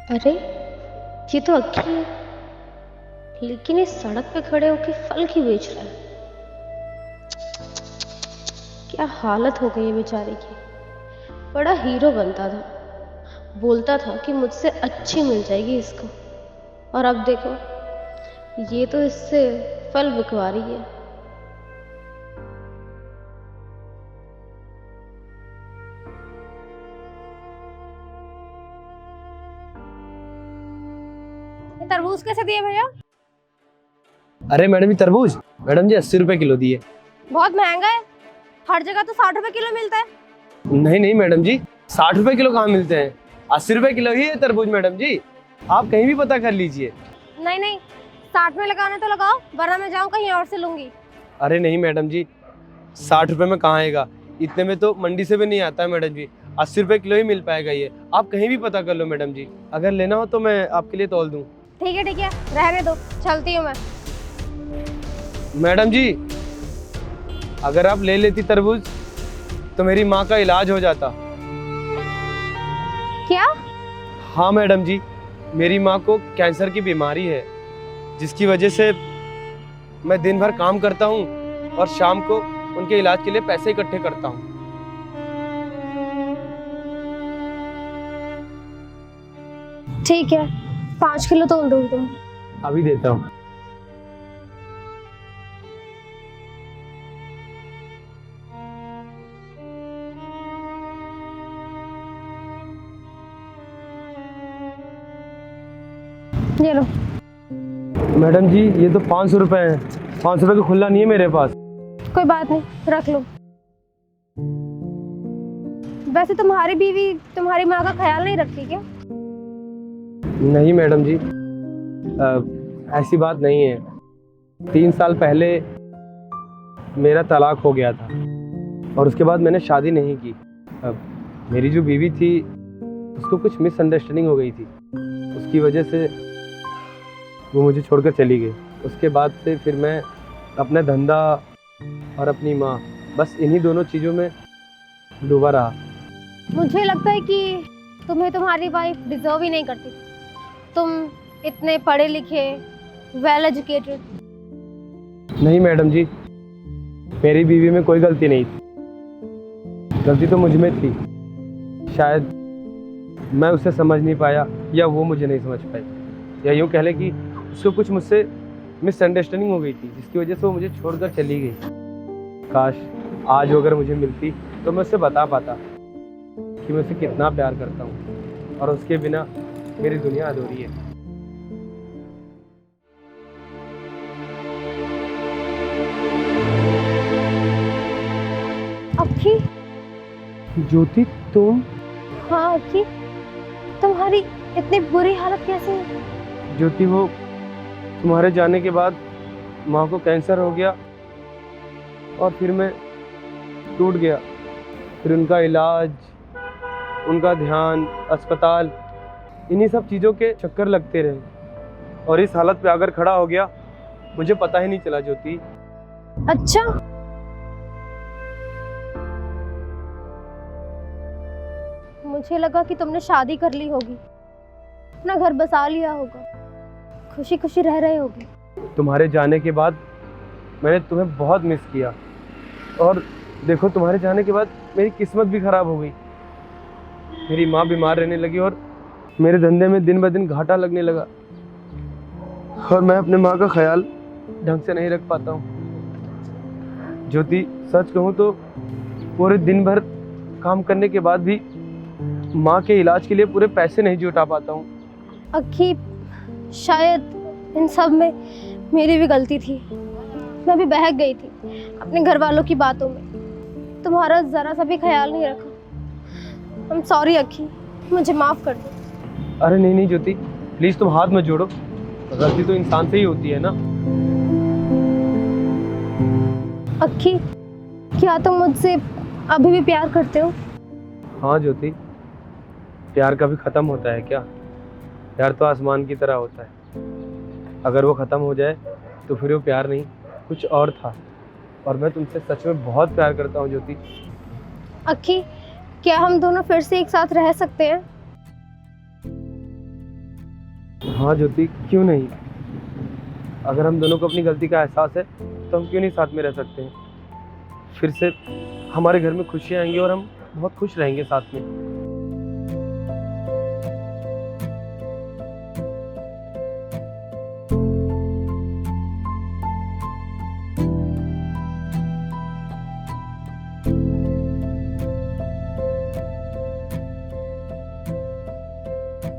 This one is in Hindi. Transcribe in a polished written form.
अरे ये तो अक्की है, लेकिन इस सड़क पे खड़े होके फल क्यों बेच रहा है? क्या हालत हो गई है बेचारे की। बड़ा हीरो बनता था, बोलता था कि मुझसे अच्छी मिल जाएगी इसको, और अब देखो ये तो इससे फल बिकवा रही है। ये तरबूज कैसे दिए भैया? अरे मैडम जी तरबूज, मैडम जी 80 रुपए किलो दिए। बहुत महंगा है। हर जगह तो 60 रुपए किलो मिलता है। नहीं नहीं मैडम जी, 60 रुपए किलो कहाँ मिलते हैं, 80 रुपए किलो ही है तरबूज मैडम जी। आप कहीं भी पता कर लीजिए। नहीं नहीं, 60 में लगाना तो लगाओ, वरना मैं जाऊँ कहीं और से लूंगी। अरे नहीं मैडम जी, 60 रुपए में कहाँ आएगा, इतने में तो मंडी से भी नहीं आता है मैडम जी। 80 रुपए किलो ही मिल पाएगा ये, आप कहीं भी पता कर लो मैडम जी। अगर लेना हो तो मैं आपके लिए तौल दूँ। ठीक है, रहने दो, चलती हूँ मैं। मैडम जी अगर आप ले लेती तरबूज तो मेरी माँ का इलाज हो जाता। क्या? हाँ मैडम जी, मेरी माँ को कैंसर की बीमारी है, जिसकी वजह से मैं दिन भर काम करता हूँ और शाम को उनके इलाज के लिए पैसे इकट्ठे करता हूँ। ठीक है, 5 किलो तोल दो तुम। अभी देता हूँ। ये लो। मैडम जी ये तो 500 रुपए हैं, 500 रुपए का खुला नहीं है मेरे पास। कोई बात नहीं, रख लो। वैसे तुम्हारी बीवी तुम्हारी माँ का ख्याल नहीं रखती क्या? नहीं मैडम जी, ऐसी बात नहीं है। 3 साल पहले मेरा तलाक हो गया था और उसके बाद मैंने शादी नहीं की। मेरी जो बीवी थी उसको कुछ मिसअंडरस्टैंडिंग हो गई थी, उसकी वजह से वो मुझे छोड़कर चली गई। उसके बाद से फिर मैं अपना धंधा और अपनी माँ, बस इन्हीं दोनों चीज़ों में डूबा रहा। मुझे लगता है कि तुम्हें तुम्हारी वाइफ डिजर्व ही नहीं करती। तुम इतने पढ़े लिखे, वेल एजुकेटेड। नहीं मैडम जी, मेरी बीवी में कोई गलती नहीं थी, गलती तो मुझ में थी। शायद मैं उसे समझ नहीं पाया या वो मुझे नहीं समझ पाई, या यूँ कह लें कि उसको कुछ मुझसे मिसअंडरस्टैंडिंग हो गई थी, जिसकी वजह से वो मुझे छोड़कर चली गई। काश आज वो अगर मुझे मिलती तो मैं उससे बता पाता कि मैं उसे कितना प्यार करता हूँ और उसके बिना मेरी दुनिया अधूरी है। अक्की? ज्योति तुम? हाँ अक्की, तुम्हारी इतनी बुरी हालत कैसे है? ज्योति वो तुम्हारे जाने के बाद माँ को कैंसर हो गया और फिर मैं टूट गया। फिर उनका इलाज, उनका ध्यान, अस्पताल, इन्हीं सब चीज़ों के चक्कर लगते रहे और इस हालत पे आकर खड़ा हो गया, मुझे पता ही नहीं चला ज्योति। अच्छा, मुझे लगा कि तुमने शादी कर ली होगी, अपना घर बसा लिया होगा, खुशी खुशी रह रहे होगे। तुम्हारे जाने के बाद मैंने तुम्हें बहुत मिस किया और देखो तुम्हारे जाने के बाद मेरी किस्मत भी खराब हो गई। मेरी माँ बीमार रहने लगी और मेरे धंधे में दिन ब दिन घाटा लगने लगा और मैं अपने माँ का ख्याल ढंग से नहीं रख पाता हूँ। ज्योति सच कहूँ तो पूरे दिन भर काम करने के बाद भी माँ के इलाज के लिए पूरे पैसे नहीं जुटा पाता हूँ। अक्की, शायद इन सब में मेरी भी गलती थी। मैं भी बहक गई थी अपने घर वालों की बातों में, तुम्हारा जरा सा भी ख्याल नहीं रखा। I'm सॉरी अक्की, मुझे माफ कर दो। अरे नहीं नहीं ज्योति, प्लीज तुम हाथ मत जोड़ो, गलती तो इंसान से ही होती है ना। अक्की, क्या तुम मुझसे अभी भी प्यार करते हो? हाँ ज्योति, प्यार कभी खत्म होता है क्या? प्यार तो आसमान की तरह होता है, अगर वो खत्म हो जाए तो फिर वो प्यार नहीं कुछ और था। और मैं तुमसे सच में बहुत प्यार करता हूँ ज्योति। अक्की, क्या हम दोनों फिर से एक साथ रह सकते हैं? हाँ ज्योति, क्यों नहीं। अगर हम दोनों को अपनी गलती का एहसास है तो हम क्यों नहीं साथ में रह सकते हैं। फिर से हमारे घर में खुशियाँ आएंगी और हम बहुत खुश रहेंगे साथ में।